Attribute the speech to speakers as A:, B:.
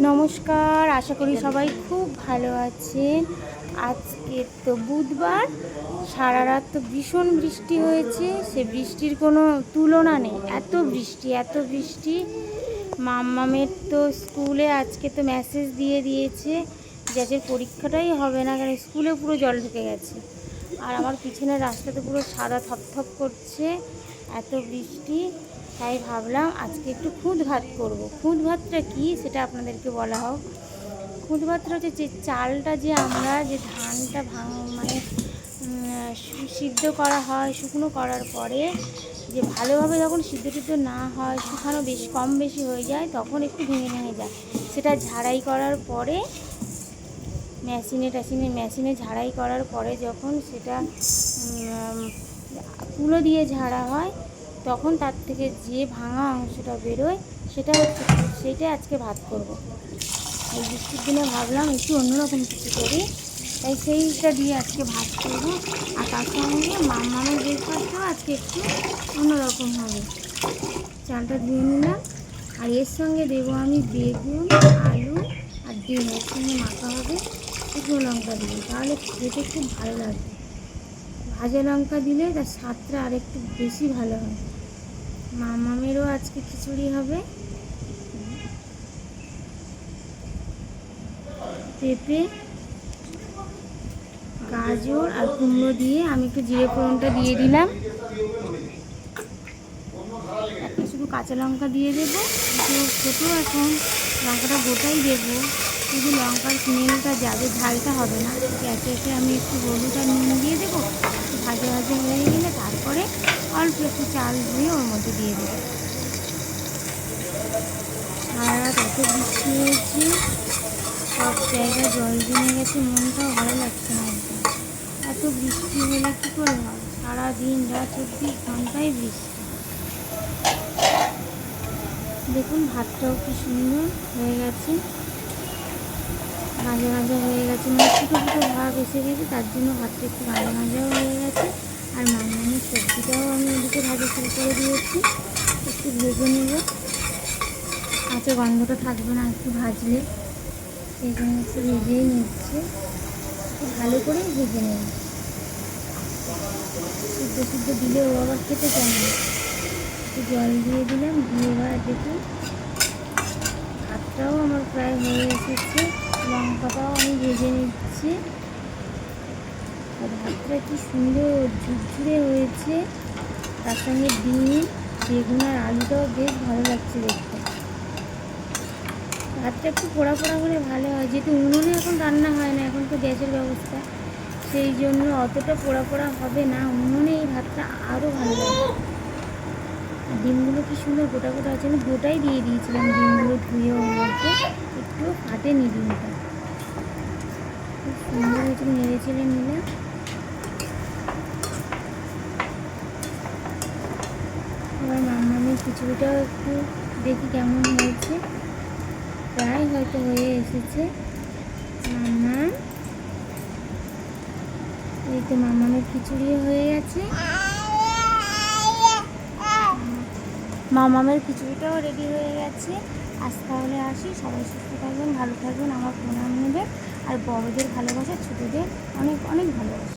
A: নমস্কার, আশা করি সবাই খুব ভালো আছেন। আজকে তো বুধবার, সারা রাত তো ভীষণ বৃষ্টি হয়েছে। সে বৃষ্টির কোনো তুলনা নেই, এত বৃষ্টি। মাম্মামের তো স্কুলে আজকে তো মেসেজ দিয়ে দিয়েছে যে আজকের পরীক্ষাটাই হবে না, কারণ স্কুলে পুরো জল ঢুকে গেছে। আর আমার পিছনের রাস্তাতে পুরো সাদা থপথপ করছে, এত বৃষ্টি। তাই ভাবলাম আজকে একটু খুদ ভাত করব। খুদ ভাতটা কী সেটা আপনাদেরকে বলা হোক। খুদ ভাতটা হচ্ছে যে চালটা, যে আমরা যে ধানটা মানে সিদ্ধ করা হয়, শুকনো করার পরে যে ভালোভাবে যখন সিদ্ধ না হয়, শুকানো কম বেশি হয়ে যায়, তখন একটু ভেঙে যায়। সেটা ঝাড়াই করার পরে মেশিনে ঝাড়াই করার পরে যখন সেটা তুলো দিয়ে ঝাড়া হয়, তখন তার থেকে যে ভাঙা অংশটা বেরোয় সেটাই আজকে ভাত করব। এই বৃষ্টির দিনে ভাবলাম একটু অন্যরকম কিছু করি, তাই সেইটা দিয়ে আজকে ভাত করব। আর তার সঙ্গে মামামের ব্রেকফাস্টটাও আজকে একটু অন্যরকম হবে। চালটা ধুয়ে নিলাম, আর এর সঙ্গে দেবো আমি বেগুন, আলু আর ডিম। এর সঙ্গে মাখা হবে শুকনো লঙ্কা দিয়ে, তাহলে খেতে খুব ভালো লাগবে। ভাজা লঙ্কা দিলে তার স্বাদটা আরেকটু বেশি ভালো হয়। মামামেরও আজকে খিচুড়ি হবে। পেঁপে, গাজর আর কুমড়ো দিয়ে আমি একটু জিরে ফোড়নটা দিয়ে দিলাম। একটা শুধু কাঁচা লঙ্কা দিয়ে দেবো, ছোটো এখন লঙ্কাটা গোটাই দেবো, শুধু লঙ্কার স্মেলটা যাবে, ঝালটা হবে না। একে আমি একটু হলুদ আর নুন দিয়ে দেবো। ভাজা হয়ে গেলে তারপরে অল্প একটু চাল ধুয়ে ওর মধ্যে দিয়ে দেবো। সারা রাত এত বৃষ্টি হয়েছে, সব জায়গায় জল জমে গেছে, মনটাও ভালো লাগছে না একদম। এত বৃষ্টি হলে কী করে হয়? সারাদিন রাত 24 ঘন্টায় বৃষ্টি। দেখুন ভাতটাও কি সুন্দর হয়ে গেছে, ভাজা হয়ে গেছে, মানে ফুটো ভাব এসে গেছে, তার জন্য ভাতটা একটু ভাজাও হয়ে গেছে। আর মাংসের সবজিটাও আমি ওদিকে ভাজা শুরু করে দিয়েছি, একটু ভেজে নেব। কাঁচা গন্ধটা থাকবে না একটু ভাজলে, সেই জন্য একটু ভেজেই নিচ্ছে, একটু ভালো করেই ভেজে নেব। সিদ্ধ দিলে ও আবার খেতে চায় না। একটু জল দিয়ে দিলাম, দিয়ে এবার দেখুন ভাতটাও আমার প্রায় হয়ে এসেছে। লঙ্কাটাও আমি ভেজে নিচ্ছি। আর ভাতটা কি সুন্দর ঝুরঝুরে হয়েছে, তার সঙ্গে ডিম, বেগুন আর আলুটাও বেশ ভালো লাগছে দেখতে। ভাতটা একটু পোড়া হলে ভালো হয়, যেহেতু উনুনে এখন রান্না হয় না, এখন তো গ্যাসের ব্যবস্থা, সেই জন্য অতটা পোড়া হবে না। উনুনে এই ভাতটা আরও ভালো লাগে। ডিমগুলো কি সুন্দর গোটা আছে, আমি গোটাই দিয়ে দিয়েছিলাম ডিমগুলো ধুয়ে, ওর মধ্যে একটু ফাটেনি ডিমটা, খুব সুন্দর হয়েছিল। নেড়ে চেড়ে নিলাম। এবার মামামের খিচুড়িটাও একটু দেখি কেমন হয়েছে, প্রায় হয়তো হয়ে এসেছে। মামাম, এই তো মামামের খিচুড়িও হয়ে গেছে, মামামের খিচুড়িটাও রেডি হয়ে গেছে। আজ তাহলে আসি, সবাই সুস্থ থাকবেন, ভালো থাকবেন, আমার প্রণাম নেবেন। আর বড়দের ভালোবাসা, ছোটোদের অনেক ভালোবাসা।